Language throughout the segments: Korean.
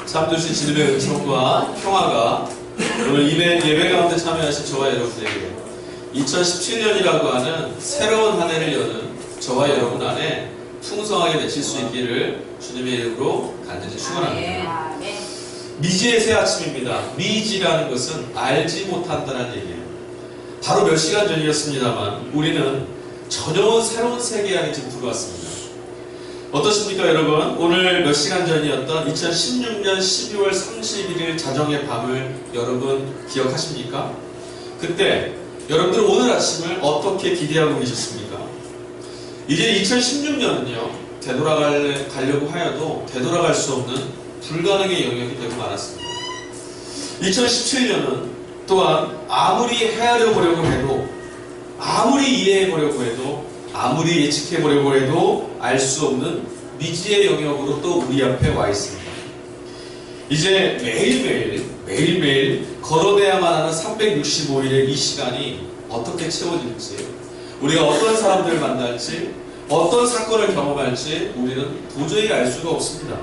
참주신 주님의 은총과 평화가 오늘 예배 가운데 참여하신 저와 여러분에게 2017년이라고 하는 새로운 한 해를 여는 저와 여러분 안에 풍성하게 맺힐 수 있기를 주님의 이름으로 간절히 축원합니다. 미지의 새 아침입니다. 미지라는 것은 알지 못한다는 얘기예요. 바로 몇 시간 전이었습니다만 우리는 전혀 새로운 세계 안에 지금 들어왔습니다. 어떻습니까 여러분? 오늘 몇 시간 전이었던 2016년 12월 31일 자정의 밤을 여러분 기억하십니까? 그때 여러분들 오늘 아침을 어떻게 기대하고 계셨습니까? 이제 2016년은요 되돌아가려고 하여도 되돌아갈 수 없는 불가능의 영역이 되고 말았습니다. 2017년은 또한 아무리 헤아려 보려고 해도, 아무리 이해해 보려고 해도, 아무리 예측해 보려고 해도 알 수 없는 미지의 영역으로 또 우리 앞에 와 있습니다. 이제 매일매일 걸어내야만 하는 365일의 이 시간이 어떻게 채워질지, 우리가 어떤 사람들을 만날지, 어떤 사건을 경험할지 우리는 도저히 알 수가 없습니다.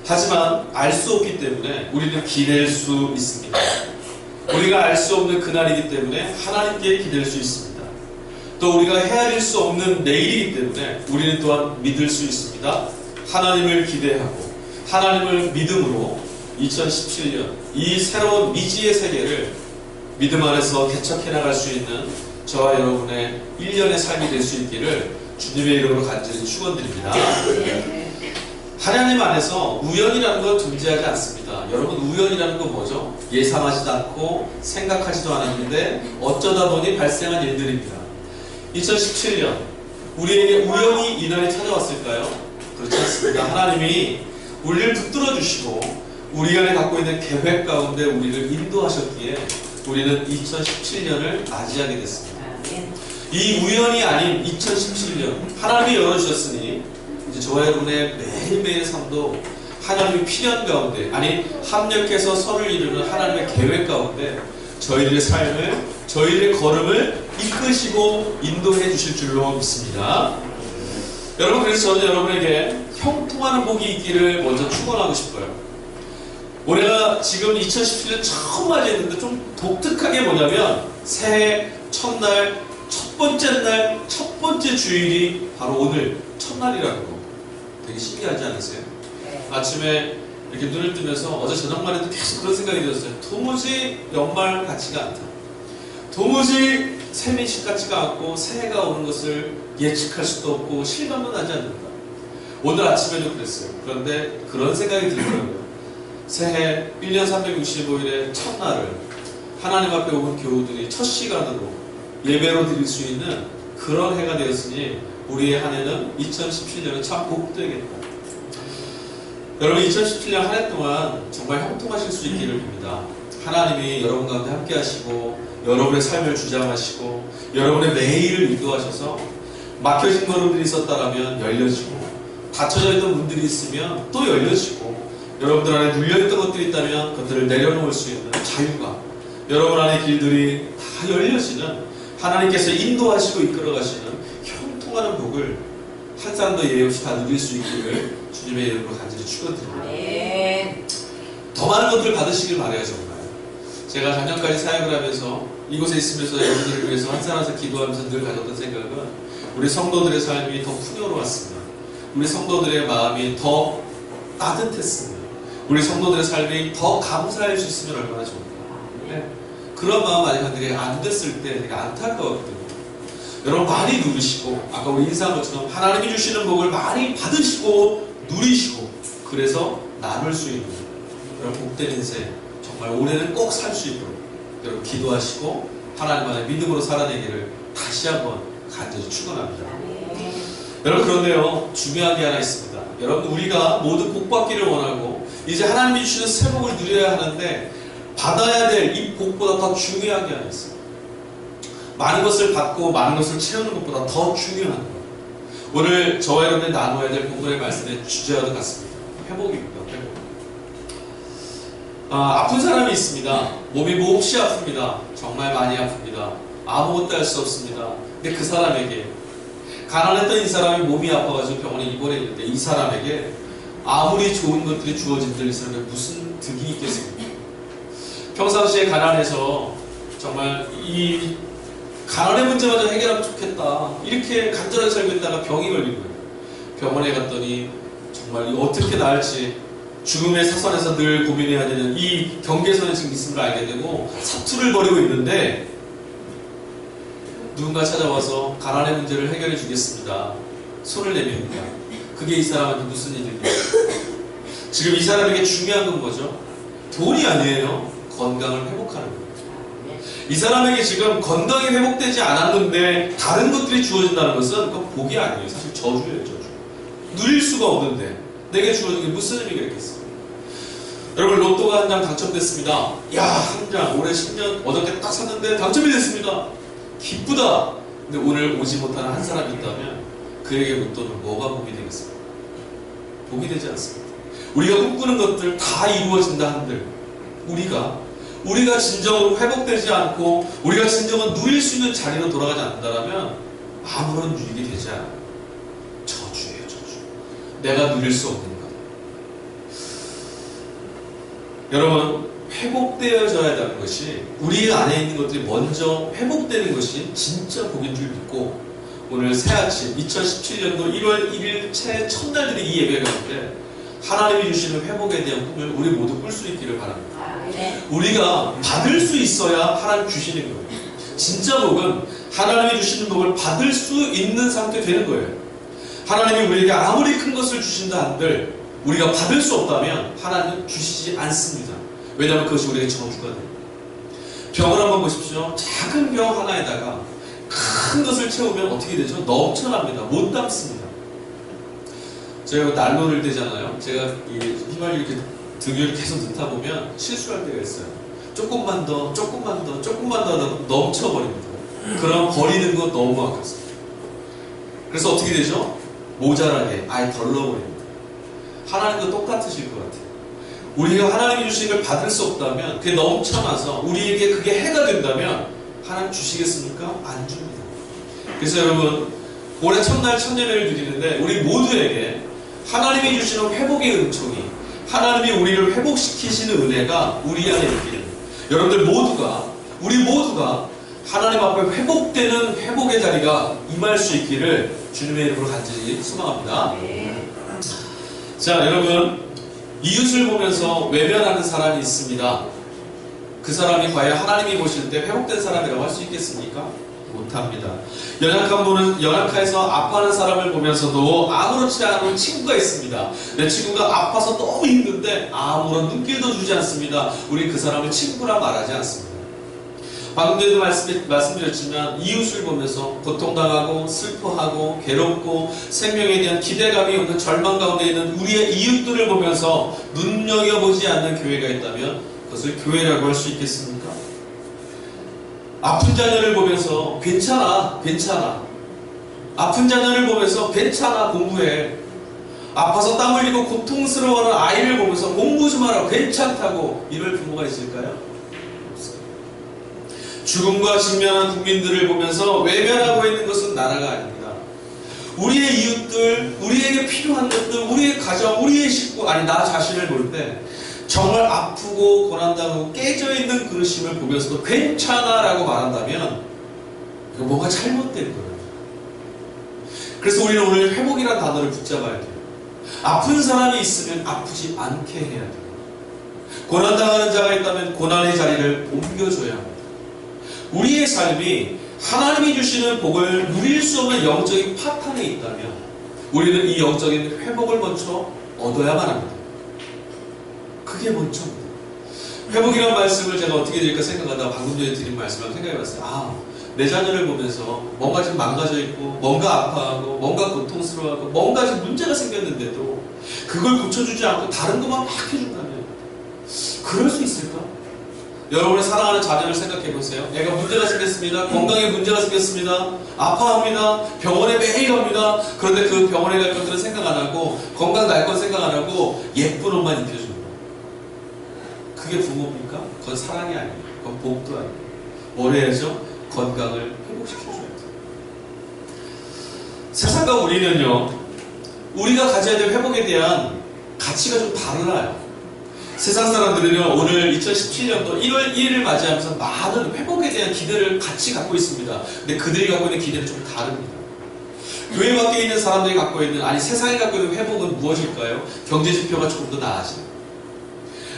하지만 알 수 없기 때문에 우리는 기댈 수 있습니다. 우리가 알 수 없는 그날이기 때문에 하나님께 기댈 수 있습니다. 또 우리가 헤아릴 수 없는 내일이기 때문에 우리는 또한 믿을 수 있습니다. 하나님을 기대하고 하나님을 믿음으로 2017년 이 새로운 미지의 세계를 믿음 안에서 개척해 나갈 수 있는 저와 여러분의 1년의 삶이 될 수 있기를 주님의 이름으로 간절히 축원드립니다. 하나님 안에서 우연이라는 건 존재하지 않습니다. 여러분, 우연이라는 건 뭐죠? 예상하지도 않고 생각하지도 않았는데 어쩌다 보니 발생한 일들입니다. 2017년 우리에게 우연히 이 날이 찾아왔을까요? 그렇지 않습니다. 하나님이 우리를 붙들어 주시고 우리 안에 갖고 있는 계획 가운데 우리를 인도하셨기에 우리는 2017년을 맞이하게 됐습니다. 이 우연이 아닌 2017년 하나님이 열어주셨으니 이제 저와 여러분의 매일매일 삶도 하나님의 필연 가운데, 아니 합력해서 선을 이루는 하나님의 계획 가운데 저희들의 삶을, 저희들의 걸음을 이끄시고 인도해 주실 줄로 믿습니다. 여러분, 그래서 저는 여러분에게 형통하는 복이 있기를 먼저 축원하고 싶어요. 올해가 지금 2017년 처음 맞이했는데 좀 독특하게 뭐냐면 새해 첫날, 첫 번째 날, 첫 번째 주일이 바로 오늘 첫날이라는 거 되게 신기하지 않으세요? 아침에 이렇게 눈을 뜨면서 어제 저녁만 해도 계속 그런 생각이 들었어요. 도무지 연말 같지가 않다. 도무지 새민식 같지가 않고 새해가 오는 것을 예측할 수도 없고 실감도 나지 않는다. 오늘 아침에도 그랬어요. 그런데 그런 생각이 들더라고요. 새해 1년 365일의 첫날을 하나님 앞에 온 교우들이 첫 시간으로 예배로 드릴 수 있는 그런 해가 되었으니 우리의 한 해는 2017년은 참 복되겠다. 여러분, 2017년 한 해 동안 정말 형통하실 수 있기를 빕니다. 하나님이 여러분 가운데 함께 하시고 여러분의 삶을 주장하시고 여러분의 매일을 인도하셔서 막혀진 걸음들이 있었다면 열려지고 닫혀져 있던 문들이 있으면 또 열려지고 여러분들 안에 눌려있던 것들이 있다면 그것들을 내려놓을 수 있는 자유가, 여러분 안의 길들이 다 열려지는 하나님께서 인도하시고 이끌어가시는 형통하는 복을 한 사람도 예외 없이 다 누릴 수 있기를 주님의 이름으로 간절히 축원드립니다. 더 많은 것들을 받으시길 바라요. 정말 제가 작년까지 사역을 하면서 이곳에 있으면서 여러분들을 위해서 한 사람에서 기도하면서 늘 가졌던 생각은 우리 성도들의 삶이 더 풍요로웠습니다. 우리 성도들의 마음이 더 따뜻했습니다. 우리 성도들의 삶이 더 감사할 수 있으면 얼마나 좋을까. 네. 그런 마음 많이 갖는 게 안 됐을 때 되게 안타까웠거든요. 여러분, 많이 누리시고 아까 우리 인사한 것처럼 하나님이 주시는 복을 많이 받으시고 누리시고 그래서 나눌 수 있는 그런 복된 인생 정말 올해는 꼭 살 수 있도록 여러분 기도하시고 하나님 안에 믿음으로 살아내기를 다시 한번 간절히 축원합니다. 여러분, 그런데요 중요한 게 하나 있습니다. 여러분, 우리가 모두 복 받기를 원하고 이제 하나님이 주시는 새 복을 누려야 하는데 받아야 될 이 복보다 더 중요한 게 하나 있어요. 많은 것을 받고 많은 것을 채우는 것보다 더 중요한 것. 오늘 저와 여러분이 나눠야 될 본문의 말씀의 주제와도 같습니다. 회복입니다. 회복. 아픈 사람이 있습니다. 몸이 몹시 아픕니다. 정말 많이 아픕니다. 아무것도 할 수 없습니다. 근데 그 사람에게, 가난했던 이 사람이 몸이 아파가지고 병원에 입원했는데 이 사람에게 아무리 좋은 것들이 주어진들 이 사람에 무슨 득이 있겠습니까? 평상시에 가난해서 정말 이 가난의 문제마저 해결하면 좋겠다, 이렇게 간절하게 살고 있다가 병이 걸린 거예요. 병원에 갔더니 정말 어떻게 나을지 죽음의 사선에서 늘 고민해야 되는 이 경계선에 지금 있음을 알게 되고 사투를 벌이고 있는데, 누군가 찾아와서 가난의 문제를 해결해 주겠습니다, 손을 내밉니다. 그게 이 사람한테 무슨 일입니까? 지금 이 사람에게 중요한 건 뭐죠? 돈이 아니에요. 건강을 회복하는 거예요. 이 사람에게 지금 건강이 회복되지 않았는데 다른 것들이 주어진다는 것은 그건 복이 아니에요. 사실 저주예요, 저주. 누릴 수가 없는데 내게 주어진 게 무슨 의미가 있겠어요? 여러분, 로또가 한 장 당첨됐습니다. 야, 한 장, 올해 10년 어저께 딱 샀는데 당첨이 됐습니다. 기쁘다. 근데 오늘 오지 못하는 한 사람이 있다면 그에게 로또는 뭐가 복이 되겠습니까? 복이 되지 않습니다. 우리가 꿈꾸는 것들 다 이루어진다 한들 우리가 진정으로 회복되지 않고 우리가 진정으로 누릴 수 있는 자리로 돌아가지 않는다면 아무런 유익이 되지 않아요. 저주예요, 저주. 내가 누릴 수 없는 것. 여러분, 회복되어져야 하는 것이, 우리 안에 있는 것들이 먼저 회복되는 것이 진짜 복인 줄 믿고, 오늘 새아침 2017년도 1월 1일 첫날들이 이 예배가 올 때 하나님이 주시는 회복에 대한 꿈을 우리 모두 꿀 수 있기를 바랍니다. 우리가 받을 수 있어야 하나님 주시는 거예요. 진짜 복은 하나님이 주시는 복을 받을 수 있는 상태 되는 거예요. 하나님이 우리에게 아무리 큰 것을 주신다 한들 우리가 받을 수 없다면 하나님은 주시지 않습니다. 왜냐하면 그것이 우리에게 저주가 돼요. 병을 한번 보십시오. 작은 병 하나에다가 큰 것을 채우면 어떻게 되죠? 넘쳐납니다. 못 담습니다. 제가 난로를 떼잖아요. 제가 이 휘발유 이렇게 등유를 계속 넣다 보면 실수할 때가 있어요. 조금만 더 하다 넘쳐버립니다. 그럼 버리는 거 너무 아깝습니다. 그래서 어떻게 되죠? 모자라게 아예 덜러버립니다. 하나님도 똑같으실 것 같아요. 우리가 하나님이 주신 걸 받을 수 없다면, 그게 넘쳐나서 우리에게 그게 해가 된다면 하나님 주시겠습니까? 안 줍니다. 그래서 여러분, 올해 첫날 첫 예배를 드리는데 우리 모두에게 하나님이 주시는 회복의 은총이, 하나님이 우리를 회복시키시는 은혜가 우리 안에 있기를, 여러분들 우리 모두가 하나님 앞에 회복되는 회복의 자리가 임할 수 있기를 주님의 이름으로 간절히 소망합니다. 자, 여러분, 이웃을 보면서 외면하는 사람이 있습니다. 그 사람이 과연 하나님이 보실 때 회복된 사람이라고 할 수 있겠습니까? 못합니다. 연약해서 아파하는 사람을 보면서도 아무렇지 않은 친구가 있습니다. 내 친구가 아파서 너무 힘든데 아무런 눈길도 주지 않습니다. 우리 그 사람을 친구라 말하지 않습니다. 방금 전에도 말씀드렸지만 이웃을 보면서 고통당하고 슬퍼하고 괴롭고 생명에 대한 기대감이 없는 절망 가운데 있는 우리의 이웃들을 보면서 눈여겨보지 않는 교회가 있다면 그것을 교회라고 할 수 있겠습니까? 아픈 자녀를 보면서 괜찮아. 아픈 자녀를 보면서 괜찮아, 공부해. 아파서 땀 흘리고 고통스러워하는 아이를 보면서 공부 좀 하라, 괜찮다고 이럴 부모가 있을까요? 없어요. 죽음과 직면한 국민들을 보면서 외면하고 있는 것은 나라가 아닙니다. 우리의 이웃들, 우리에게 필요한 것들, 우리의 가정, 우리의 식구, 아니 나 자신을 볼 때 정말 아프고 고난당하고 깨져있는 그릇임을 보면서도 괜찮아 라고 말한다면 이거 뭔가 잘못된 거예요. 그래서 우리는 오늘 회복이라는 단어를 붙잡아야 돼요. 아픈 사람이 있으면 아프지 않게 해야 돼요. 고난당하는 자가 있다면 고난의 자리를 옮겨줘야 합니다. 우리의 삶이 하나님이 주시는 복을 누릴 수 없는 영적인 파탄에 있다면 우리는 이 영적인 회복을 먼저 얻어야만 합니다. 그게 먼저입니다. 회복이라는 말씀을 제가 어떻게 드릴까 생각하다가 방금 전에 드린 말씀을 생각해봤어요. 내 자녀를 보면서 뭔가 지금 망가져 있고 뭔가 아파하고 뭔가 고통스러워하고 뭔가 지금 문제가 생겼는데도 그걸 고쳐주지 않고 다른 것만 막 해준다면 그럴 수 있을까? 여러분의 사랑하는 자녀를 생각해보세요. 애가 문제가 생겼습니다. 건강에 문제가 생겼습니다. 아파합니다. 병원에 매일 갑니다. 그런데 그 병원에 갈 것들은 생각 안 하고 건강 날 건 생각 안 하고 예쁜 옷만 입혀줍니다. 그게 부모입니까? 그건 사랑이 아니에요. 그건 복도 아니에요. 뭘 해야죠? 건강을 회복시켜줘야 돼요. 세상과 우리는요, 우리가 가져야 될 회복에 대한 가치가 좀 달라요. 세상 사람들은요, 오늘 2017년도 1월 1일을 맞이하면서 많은 회복에 대한 기대를 같이 갖고 있습니다. 근데 그들이 갖고 있는 기대는 좀 다릅니다. 교회 밖에 있는 사람들이 갖고 있는, 아니 세상이 갖고 있는 회복은 무엇일까요? 경제 지표가 조금 더 나아지는 것,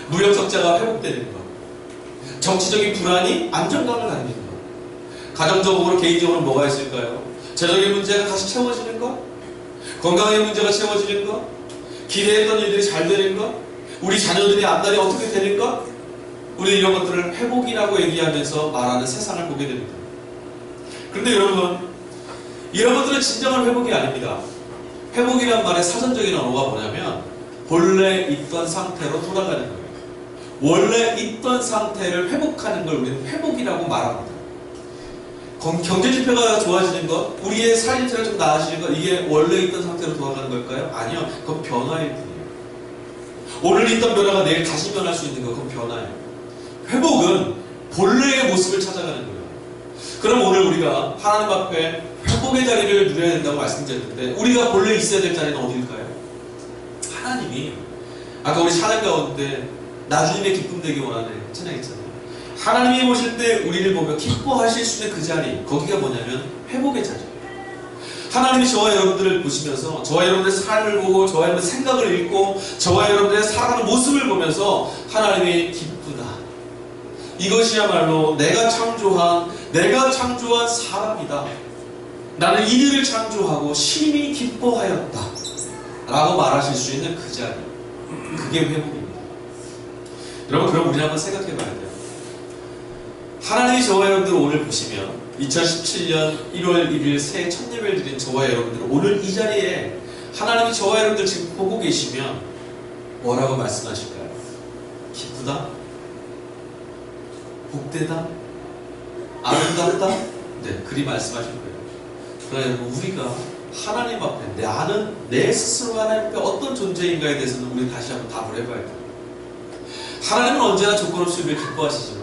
무역 적자가 회복되는 것, 정치적인 불안이 안정감을 갖는 것, 가정적으로 개인적으로 뭐가 있을까요? 재정의 문제가 다시 채워지는 것, 건강의 문제가 채워지는 것, 기대했던 일들이 잘 되는 것, 우리 자녀들이 앞날이 어떻게 되는 것, 우리 이런 것들을 회복이라고 얘기하면서 말하는 세상을 보게 됩니다. 그런데 여러분, 이런 것들은 진정한 회복이 아닙니다. 회복이란 말의 사전적인 언어가 뭐냐면 본래 있던 상태로 돌아가는 거예요. 원래 있던 상태를 회복하는 걸 우리는 회복이라고 말합니다. 경제지표가 좋아지는 것, 우리의 삶이 좀 나아지는 것, 이게 원래 있던 상태로 돌아가는 걸까요? 아니요. 그건 변화일 뿐이에요. 오늘 있던 변화가 내일 다시 변할 수 있는 것, 그건 변화예요. 회복은 본래의 모습을 찾아가는 거예요. 그럼 오늘 우리가 하나님 앞에 회복의 자리를 누려야 된다고 말씀드렸는데, 우리가 본래 있어야 될 자리는 어디일까요? 하나님이, 아까 우리 찬양 가운데 나 주님의 기쁨 되기 원하네 찬양했잖아요. 하나님이 보실 때 우리를 보며 기뻐하실 수 있는 그 자리, 거기가 뭐냐면 회복의 자리예요. 하나님이 저와 여러분들을 보시면서 저와 여러분들의 삶을 보고 저와 여러분들의 생각을 읽고 저와 여러분들의 살아가는 모습을 보면서 하나님이 기쁘다, 이것이야말로 내가 창조한 사람이다, 나는 이들을 창조하고 심히 기뻐하였다 라고 말하실 수 있는 그 자리, 그게 회복입니다. 여러분, 그럼 우리 한번 생각해 봐야 돼요. 하나님이 저와 여러분들을 오늘 보시면 2017년 1월 1일 새해 첫 예배를 드린 저와 여러분들, 오늘 이 자리에 하나님이 저와 여러분들 지금 보고 계시면 뭐라고 말씀하실까요? 기쁘다? 복되다? 아름답다? 네, 그리 말씀하실 거예요. 그러나 여러분, 우리가 하나님 앞에 나는 내 스스로가 하나님 앞에 어떤 존재인가에 대해서는 우리 다시 한번 답을 해봐야 돼요. 하나님은 언제나 조건 없이 우리를 기뻐하시지만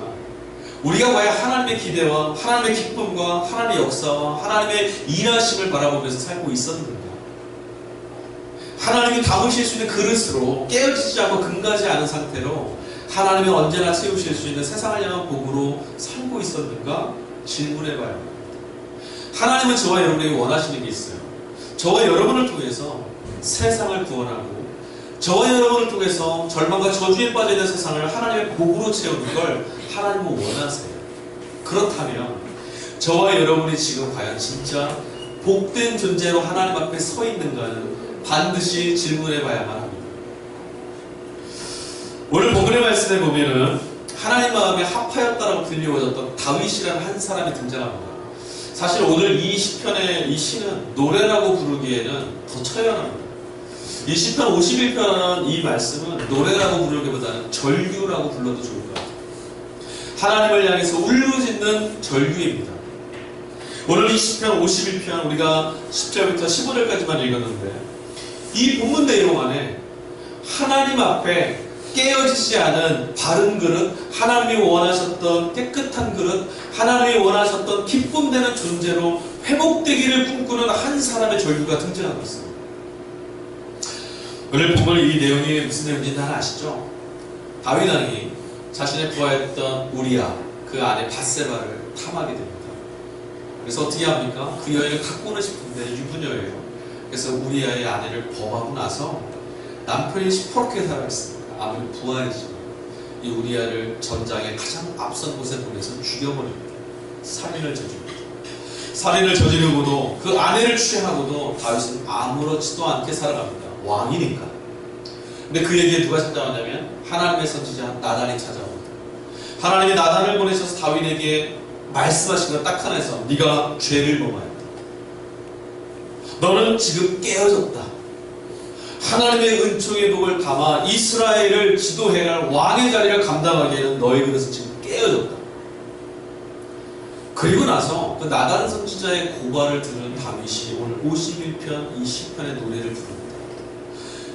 우리가 과연 하나님의 기대와 하나님의 기쁨과 하나님의 역사와 하나님의 일하심을 바라보면서 살고 있었는가? 하나님이 담으실 수 있는 그릇으로 깨어지지 않고 금가지 않은 상태로 하나님이 언제나 세우실 수 있는 세상을 향한 복으로 살고 있었는가? 질문해봐야 합니다. 하나님은 저와 여러분에게 원하시는 게 있어요. 저와 여러분을 통해서 세상을 구원하고 저와 여러분을 통해서 절망과 저주에 빠져있는 세상을 하나님의 복으로 채우는 걸 하나님은 원하세요. 그렇다면 저와 여러분이 지금 과연 진짜 복된 존재로 하나님 앞에 서 있는가는 반드시 질문해 봐야만 합니다. 오늘 본문의 말씀에 보면은 하나님 마음에 합하였다라고 불리워졌던 다윗이라는 한 사람이 등장합니다. 사실 오늘 이 시편의 이 시는 노래라고 부르기에는 더 처연합니다. 이 시편 51편은 이 말씀은 노래라고 부르기보다는 절규라고 불러도 좋을 것 같아요. 하나님을 향해서 울부짖는 절규입니다. 오늘 이 시편 51편 우리가 10절부터 15절까지만 읽었는데 이 본문 내용 안에 하나님 앞에 깨어지지 않은 바른 그릇, 하나님이 원하셨던 깨끗한 그릇, 하나님이 원하셨던 기쁨되는 존재로 회복되기를 꿈꾸는 한 사람의 절규가 등장하고 있습니다. 오늘 본문 이 내용이 무슨 내용인지 다 아시죠? 다윗 왕이 자신의 부하였던 우리야, 그 아내 밧세바를 탐하게 됩니다. 그래서 어떻게 합니까? 그 여인을 갖고는 싶은데 유부녀예요. 그래서 우리야의 아내를 범하고 나서 남편이 시퍼렇게 살아있습니다. 아무리 부하이지만 이 우리야를 전장의 가장 앞선 곳에 보내서 죽여버립니다. 살인을 저집니다. 살인을 저지르고도 그 아내를 취하고도 다윗은 아무렇지도 않게 살아갑니다. 왕이니까. 근데 그 얘기에 누가 찾아왔냐면 하나님의 선지자 나단이 찾아옵니다. 하나님이 나단을 보내셔서 다윗에게 말씀하신 건 딱 하나에서 네가 죄를 범하였다. 너는 지금 깨어졌다. 하나님의 은총의 복을 담아 이스라엘을 지도해야 할 왕의 자리를 감당하기에는 너의 그릇은 지금 깨어졌다. 그리고 나서 그 나단 선지자의 고발을 들은 다윗이 오늘 51편 이 시편의 노래를 부릅니다.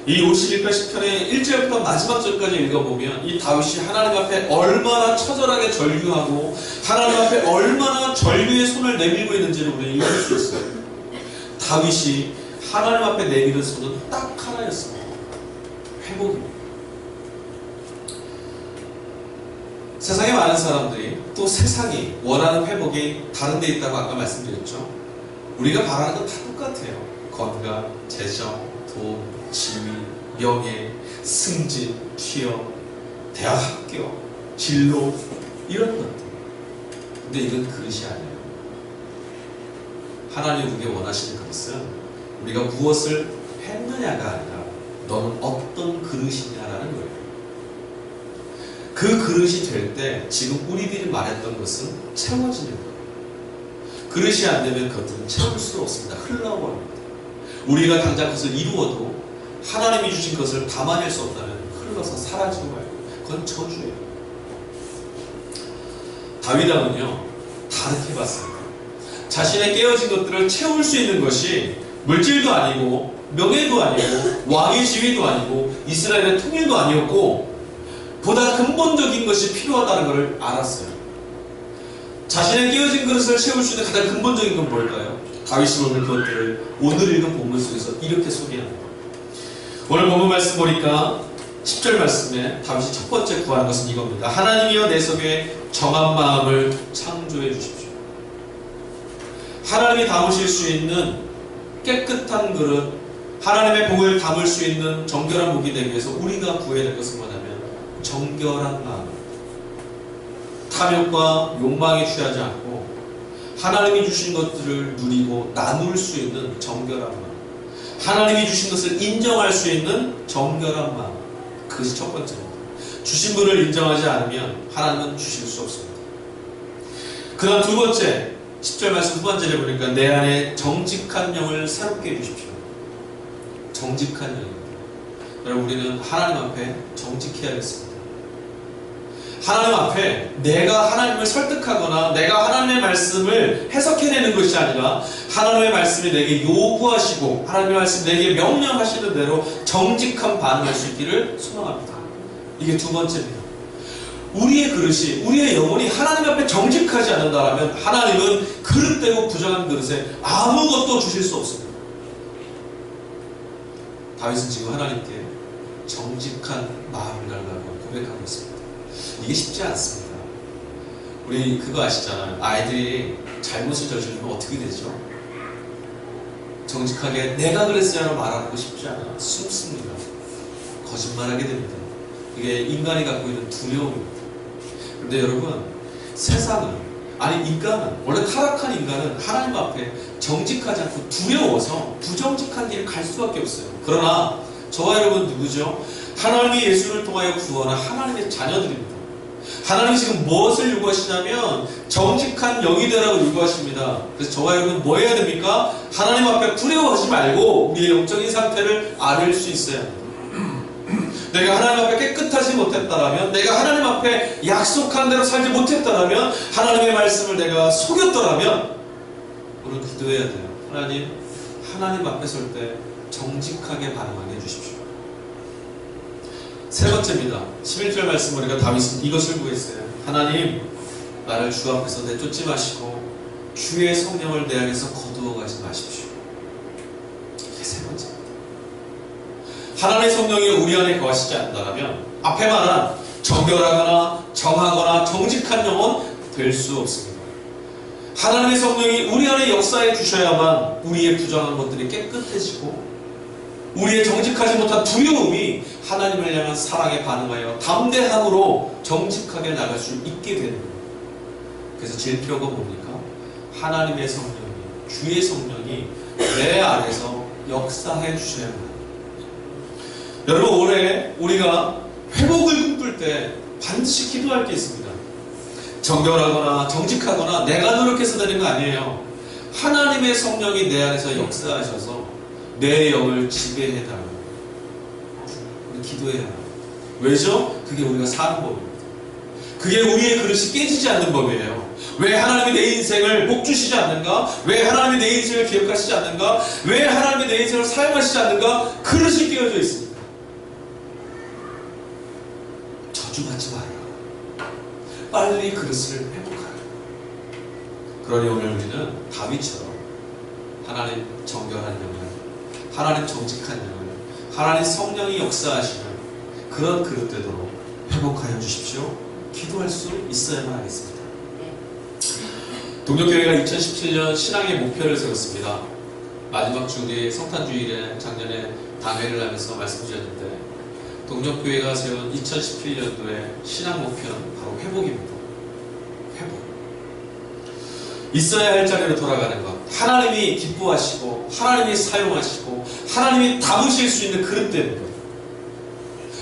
이 51편 10편의 1절부터 마지막 절까지 읽어보면 이 다윗이 하나님 앞에 얼마나 처절하게 절규하고 하나님 앞에 얼마나 절규의 손을 내밀고 있는지를 우리는 읽을 수 있어요. 다윗이 하나님 앞에 내미는 손은 딱 하나였습니다. 회복입니다. 세상에 많은 사람들이 또 세상이 원하는 회복이 다른 데 있다고 아까 말씀드렸죠. 우리가 바라는 건 다 똑같아요. 건강, 재정, 돈, 지위, 명예, 승진, 취업, 대학 합격, 진로, 이런 것들. 근데 이건 그릇이 아니에요. 하나님 우리에게 원하시는 그릇은 우리가 무엇을 했느냐가 아니라 너는 어떤 그릇이냐라는 거예요. 그 그릇이 될 때 지금 우리들이 말했던 것은 채워지는 거예요. 그릇이 안 되면 그것들은 채울 수 없습니다. 흘러버립니다. 우리가 당장 그것을 이루어도 하나님이 주신 것을 담아낼 수 없다면 흘러서 사라지고 말고 그건 저주예요. 다윗 왕은요 다르게 봤습니다. 자신의 깨어진 것들을 채울 수 있는 것이 물질도 아니고 명예도 아니고 왕의 지위도 아니고 이스라엘의 통일도 아니었고 보다 근본적인 것이 필요하다는 것을 알았어요. 자신의 깨어진 그릇을 채울 수 있는 가장 근본적인 건 뭘까요? 다윗이 오늘 그것들을 오늘 읽은 본문 속에서 이렇게 소개합니다. 오늘 본문 말씀 보니까 10절 말씀에 다윗이 첫 번째 구하는 것은 이겁니다. 하나님이여 내 속에 정한 마음을 창조해 주십시오. 하나님이 담으실 수 있는 깨끗한 그릇, 하나님의 복을 담을 수 있는 정결한 목이 되기 위해서 우리가 구해야 될 것은 뭐냐면 정결한 마음, 탐욕과 욕망에 취하지 않고 하나님이 주신 것들을 누리고 나눌 수 있는 정결한 마음, 하나님이 주신 것을 인정할 수 있는 정결한 마음, 그것이 첫 번째입니다. 주신 분을 인정하지 않으면 하나님은 주실 수 없습니다. 그 다음 두 번째, 10절 말씀 두 번째를 보니까 내 안에 정직한 영을 새롭게 해주십시오. 정직한 영입니다. 여러분 우리는 하나님 앞에 정직해야겠습니다. 하나님 앞에 내가 하나님을 설득하거나 내가 하나님의 말씀을 해석해내는 것이 아니라 하나님의 말씀이 내게 요구하시고 하나님의 말씀이 내게 명령하시는 대로 정직한 반응할 수 있기를 소망합니다. 이게 두 번째입니다. 우리의 그릇이, 우리의 영혼이 하나님 앞에 정직하지 않는다면 하나님은 그릇되고 부정한 그릇에 아무것도 주실 수 없습니다. 다윗은 지금 하나님께 정직한 마음을 달라고 고백하고 있습니다. 이게 쉽지 않습니다. 우리 그거 아시잖아요. 아이들이 잘못을 저지르면 어떻게 되죠? 정직하게 내가 그랬어야라고 말하고 싶지 않아요. 숨습니다. 거짓말하게 됩니다. 이게 인간이 갖고 있는 두려움입니다. 그런데 여러분 세상은, 아니 인간은, 원래 타락한 인간은 하나님 앞에 정직하지 않고 두려워서 부정직한 길을 갈 수밖에 없어요. 그러나 저와 여러분 누구죠? 하나님이 예수를 통하여 구원한 하나님의 자녀들입니다. 하나님이 지금 무엇을 요구하시냐면 정직한 영이 되라고 요구하십니다. 그래서 저와 여러분 뭐 해야 됩니까? 하나님 앞에 두려워하지 말고 우리의 영적인 상태를 앓을 수 있어야 합니다. 내가 하나님 앞에 깨끗하지 못했다라면, 내가 하나님 앞에 약속한 대로 살지 못했다라면, 하나님의 말씀을 내가 속였더라면 오늘 기도해야 돼요. 하나님 앞에 설 때 정직하게 반응하게 해주십시오. 세 번째입니다. 11절 말씀 보니까 다윗은 이것을 구했어요. 하나님, 나를 주 앞에서 내쫓지 마시고 주의 성령을 내 안에서 거두어 가지 마십시오. 이게 세 번째입니다. 하나님의 성령이 우리 안에 거하시지 않는다면 앞에 말한 정결하거나 정하거나 정직한 영혼 될 수 없습니다. 하나님의 성령이 우리 안에 역사해 주셔야만 우리의 부정한 것들이 깨끗해지고 우리의 정직하지 못한 두려움이 하나님을 향한 사랑에 반응하여 담대함으로 정직하게 나갈 수 있게 되는 거예요. 그래서 제일 필요한 건 뭡니까? 하나님의 성령이, 주의 성령이 내 안에서 역사해 주셔야 합니다. 여러분 올해 우리가 회복을 꿈꿀 때 반드시 기도할 게 있습니다. 정결하거나 정직하거나 내가 노력해서 되는 거 아니에요. 하나님의 성령이 내 안에서 역사하셔서 내 영을 지배해달라고 우리 기도해야 해요. 왜죠? 그게 우리가 사는 법입니다. 그게 우리의 그릇이 깨지지 않는 법이에요. 왜 하나님이 내 인생을 복 주시지 않는가? 왜 하나님이 내 인생을 기억하시지 않는가? 왜 하나님이 내 인생을 사용하시지 않는가? 그릇이 깨어져 있습니다. 저주받지 말아라. 빨리 그릇을 회복하라. 그러니 오늘 우리는 다윗처럼 하나님 정결한 영을, 하나님 정직한 영을, 하나님 성령이 역사하시는 그런 그릇 되도록 회복하여 주십시오. 기도할 수 있어야만 하겠습니다. 동력교회가 2017년 신앙의 목표를 세웠습니다. 마지막 주일에 성탄주일에 작년에 당회를 하면서 말씀드렸는데, 동력교회가 세운 2017년도의 신앙 목표는 바로 회복입니다. 회복. 있어야 할 자리로 돌아가는 것. 하나님이 기뻐하시고 하나님이 사용하시고 하나님이 담으실 수 있는 그릇 되는 것.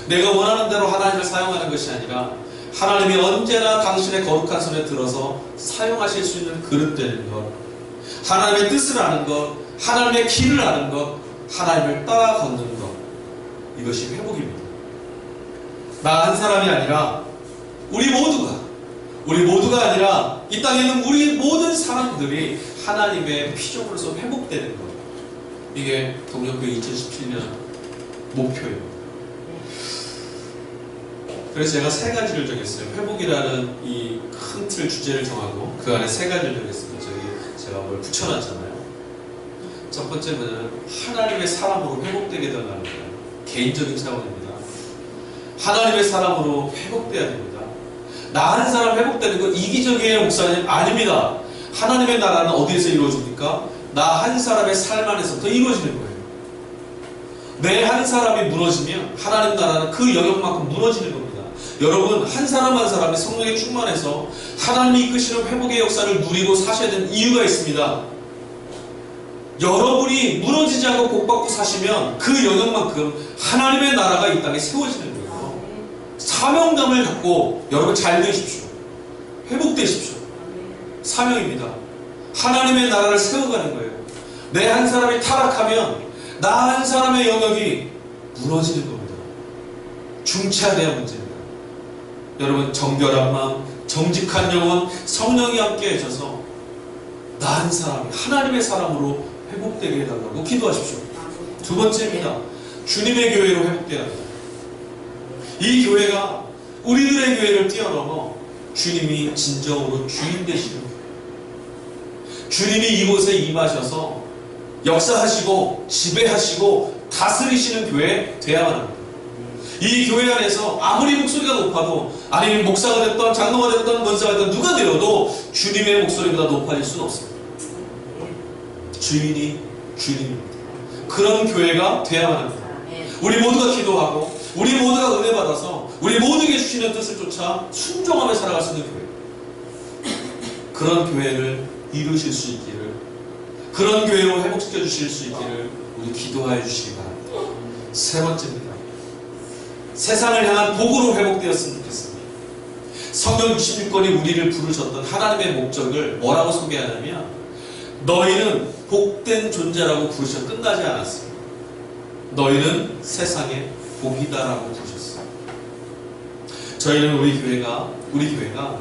내가 원하는 대로 하나님을 사용하는 것이 아니라 하나님이 언제나 당신의 거룩한 손에 들어서 사용하실 수 있는 그릇 되는 것. 하나님의 뜻을 아는 것, 하나님의 길을 아는 것, 하나님을 따라 걷는 것. 이것이 회복입니다. 나 한 사람이 아니라 우리 모두가 아니라 이 땅에 있는 우리 모든 사람들이 하나님의 피조물로서 회복되는 것. 이게 동력교회 2017년 목표예요. 그래서 제가 세 가지를 정했어요. 회복이라는 이 큰 틀 주제를 정하고 그 안에 세 가지를 정했습니다. 저기 제가 뭘 붙여놨잖아요. 첫 번째는 하나님의 사람으로 회복되게 달라는 거예요. 개인적인 차원입니다. 하나님의 사람으로 회복돼야 됩니다. 나 한 사람 회복되는 건 이기적이에요, 목사님? 아닙니다. 하나님의 나라는 어디에서 이루어집니까? 나 한 사람의 삶 안에서부터 이루어지는 거예요. 내 한 사람이 무너지면 하나님 나라는 그 영역만큼 무너지는 겁니다. 여러분, 한 사람 한 사람이 성령에 충만해서 하나님이 이끄시는 회복의 역사를 누리고 사셔야 되는 이유가 있습니다. 여러분이 무너지지 않고 복받고 사시면 그 영역만큼 하나님의 나라가 이 땅에 세워지는 거예요. 사명감을 갖고 여러분 잘 되십시오. 회복되십시오. 사명입니다. 하나님의 나라를 세워가는 거예요. 내 한 사람이 타락하면 나 한 사람의 영역이 무너지는 겁니다. 중차대한 문제입니다. 여러분, 정결한 마음, 정직한 영혼, 성령이 함께 해줘서 나 한 사람이 하나님의 사람으로 회복되게 해달라고 기도하십시오. 두 번째입니다. 주님의 교회로 회복되어야 합니다. 이 교회가 우리들의 교회를 뛰어넘어 주님이 진정으로 주인 되시는 교회. 주님이 이곳에 임하셔서 역사하시고 지배하시고 다스리시는 교회 되어야만 합니다. 이 교회 안에서 아무리 목소리가 높아도, 아니 목사가 됐던 장로가 됐던 권사가 됐던 누가 되어도 주님의 목소리보다 높아질 수는 없습니다. 주인이 주님입니다. 그런 교회가 되어야만 합니다. 우리 모두가 기도하고 우리 모두가 은혜 받아서 우리 모두에게 주시는 뜻을 쫓아 순종하며 살아갈 수 있는 교회, 그런 교회를 이루실 수 있기를, 그런 교회로 회복시켜 주실 수 있기를 우리 기도하여 주시기 바랍니다. 세 번째입니다. 세상을 향한 복으로 회복되었으면 좋겠습니다. 성경 66권이 우리를 부르셨던 하나님의 목적을 뭐라고 소개하냐면, 너희는 복된 존재라고 부르셔 끝나지 않았어요. 너희는 세상의 복이다라고 부르셨어요. 저희는 우리 교회가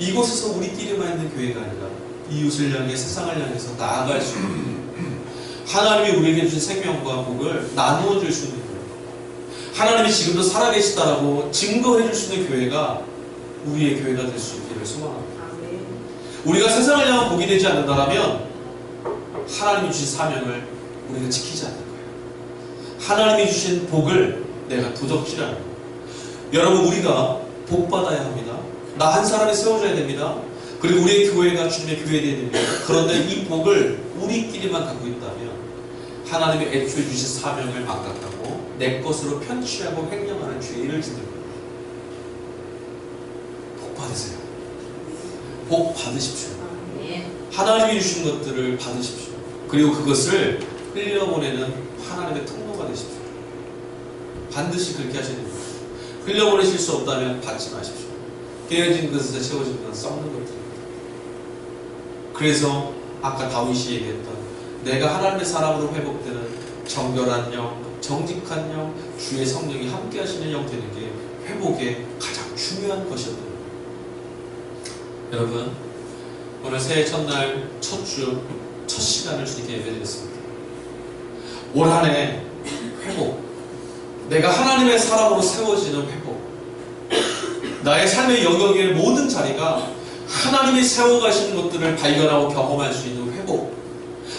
이곳에서 우리끼리만 있는 교회가 아니라 이웃을 향해 세상을 향해서 나아갈 수 있는, 하나님이 우리에게 주신 생명과 복을 나누어 줄 수 있는 교회, 하나님이 지금도 살아계시다라고 증거해 줄 수 있는 교회가 우리의 교회가 될 수 있기를 소망합니다. 우리가 세상을 향한 복이 되지 않는다면 하나님이 주신 사명을 우리가 지키지 않는 거예요. 하나님이 주신 복을 내가 도적질하는 거예요. 여러분, 우리가 복 받아야 합니다. 나 한 사람이 세워줘야 됩니다. 그리고 우리의 교회가 주님의 교회 되어야 됩니다. 그런데 이 복을 우리끼리만 갖고 있다면 하나님의 애초에 주신 사명을 망각하고 내 것으로 편취하고 횡령하는 죄를 짓는 거예요. 복 받으세요. 복 받으십시오. 하나님이 주신 것들을 받으십시오. 그리고 그것을 흘려보내는 하나님의 통로가 되십시오. 반드시 그렇게 하셔야 됩니다. 흘려보내실 수 없다면 받지 마십시오. 깨어진 것에 채워진 건 썩는 것들입니다. 그래서 아까 다윗이 얘기했던, 내가 하나님의 사람으로 회복되는 정결한 영, 정직한 영, 주의 성령이 함께 하시는 영 되는 게 회복의 가장 중요한 것이었던 거예요. 여러분, 오늘 새해 첫날, 첫 주, 첫 시간을 주님께 예배드렸습니다. 올 한 해 회복, 내가 하나님의 사람으로 세워지는 회복, 나의 삶의 영역의 모든 자리가 하나님이 세워가시는 것들을 발견하고 경험할 수 있는 회복,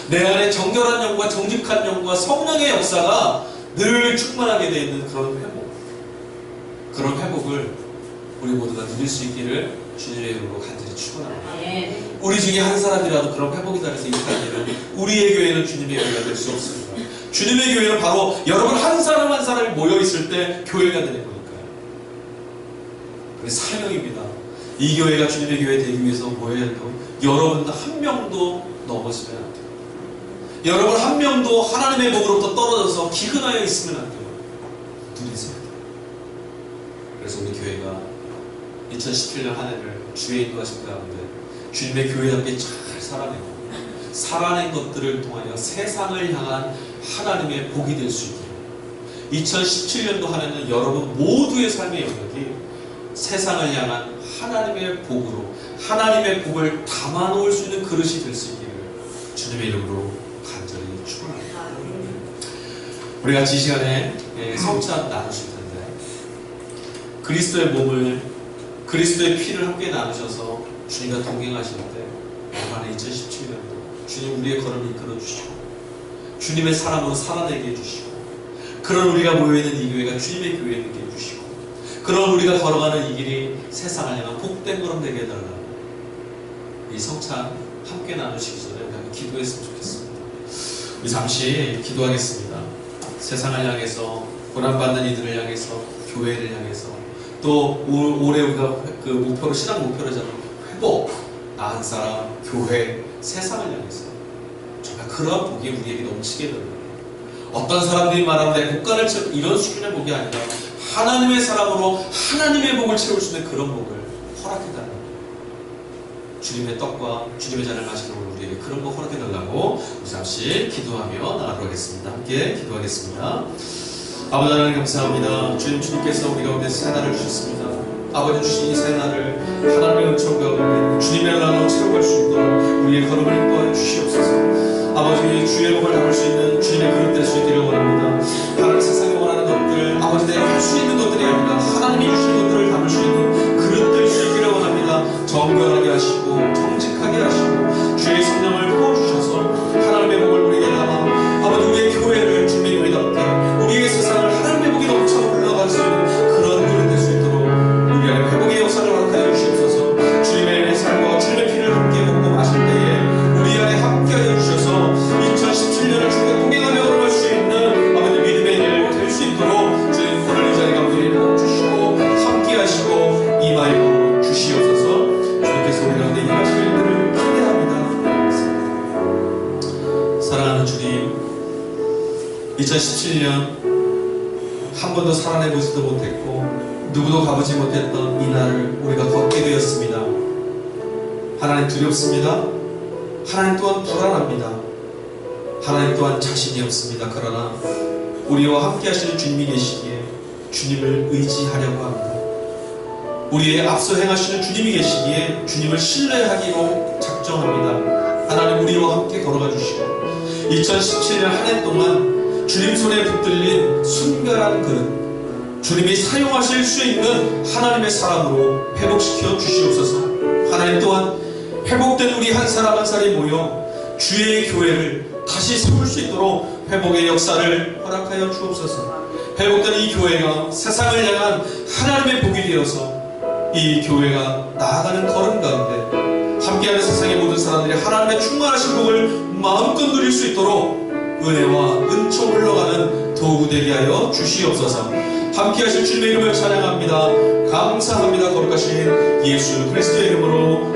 내 안에 정결한 영과 정직한 영과 성령의 역사가 늘 충만하게 되어 있는 그런 회복, 그런 회복을 우리 모두가 누릴 수 있기를 주님의 이름으로 간절히 축원합니다. 우리 중에 한 사람이라도 그런 회복이 달려서 있다면 우리의 교회는 주님의 교회가 될 수 없습니다. 주님의 교회는 바로 여러분 한 사람 한 사람이 모여있을 때 교회가 되는 거니까요. 그게 사명입니다. 이 교회가 주님의 교회 되기 위해서 모여야 해도 여러분 한 명도 넘어지면 안 돼요. 여러분 한 명도 하나님의 복으로부터 떨어져서 기근하여 있으면 안 돼요. 누리세요. 그래서 우리 교회가 2017년 한 해를 주의 인도하신 가운데 주님의 교회답게 잘 살아내고 살아낸 것들을 통하여 세상을 향한 하나님의 복이 될 수 있기를 2017년도 한 해는 여러분 모두의 삶의 영역이 세상을 향한 하나님의 복으로 하나님의 복을 담아놓을 수 있는 그릇이 될 수 있기를 주님의 이름으로 간절히 축원합니다. 우리 같이 이 시간에 성찬 나누실 텐데 그리스도의 몸을 그리스도의 피를 함께 나누셔서 주님과 동행하실 때 올한해 2017년도 주님 우리의 걸음을 이끌어 주시고 주님의 사람으로 살아내게 해주시고 그런 우리가 모여있는 이 교회가 주님의 교회에 되게 해주시고 그런 우리가 걸어가는 이 길이 세상을 향한 복된 걸음 되게 해달라고 이 성찬 함께 나누시기 전에 우리 한번 기도했으면 좋겠습니다. 우리 잠시 기도하겠습니다. 세상을 향해서 고난받는 이들을 향해서 교회를 향해서 또 올해 우리가 그 목표로 신앙 목표로 잡은 회복, 나은 사람, 교회, 세상을 향해서 정말 그러한 복이 우리에게 넘치게 되는 거예요. 어떤 사람들이 말하는 내 국가를 채우고 이런 수준의 복이 아니라 하나님의 사람으로 하나님의 복을 채울 수 있는 그런 복을 허락해달라고 주님의 떡과 주님의 잔을 마시는 우리에게 그런 복 허락해달라고 잠시 기도하며 나가도록 하겠습니다. 함께 기도하겠습니다. 아버지 하나님 감사합니다. 주님께서 우리 가운데 새날을 주셨습니다. 아버지 주신 이 새날을 하나님의 은총 가운데 주님의 나라로 채워갈 수 있도록 우리의 걸음을 인도하여 주시옵소서. 아버지 주의 복을 담을 수 있는 주님의 그릇 될 수 있기를 원합니다. 하나님 세상에 원하는 것들 아버지 내가 할 수 있는 것들이 아니라 하나님이 주신 것들을 담을 수 있는 그릇 될 수 있기를 원합니다. 정결하게 하시고 정직하게 하시고 주의 성령을 부어주셔서 하나님의 복을 우리에게 담아 아버지 우리의 교회를 주님의 교회답게 우리의 세상을 하나님의 복이 넘쳐 흘러갈 수 있는 그런 그릇 될 수 있도록 우리 안에 회복의 역사를 허락하여 주시옵소서. 주님의 삶과 주님의 피를 함께 먹고 마실 때에 우리 안에 함께하여 주셔서 2017년을 주님과 동행하며 걸어갈 수 있는 아버지 믿음의 일 될 수 있도록 주님 오늘 이 자리 가운데 주시고 함께하시고 임하여 주시옵소서. 주님께서 우리 가운데 임하실 일들을 기대합니다. 사랑하는 주님 2017년 한 번도 살아내보지도 못했고 누구도 가보지 못했던 이 날을 우리가 걷게 되었습니다. 하나님 두렵습니다. 하나님 또한 불안합니다. 하나님 또한 자신이 없습니다. 그러나 우리와 함께 하시는 주님이 계시기에 주님을 의지하려고 합니다. 우리의 앞서 행하시는 주님이 계시기에 주님을 신뢰하기로 작정합니다. 하나님 우리와 함께 걸어가 주시고 2017년 한 해 동안 주님 손에 붙들린 순결한 그릇 주님이 사용하실 수 있는 하나님의 사람으로 회복시켜 주시옵소서. 하나님 또한 회복된 우리 한 사람 한 사람이 모여 주의 교회를 다시 세울 수 있도록 회복의 역사를 허락하여 주옵소서. 회복된 이 교회가 세상을 향한 하나님의 복이 되어서 이 교회가 나아가는 걸음 가운데 함께하는 세상의 모든 사람들이 하나님의 충만하신 복을 마음껏 누릴 수 있도록 은혜와 은총 흘러가는 도구 되게 하여 주시옵소서. 함께하실 주님의 이름을 찬양합니다. 감사합니다. 거룩하신 예수 그리스도의 이름으로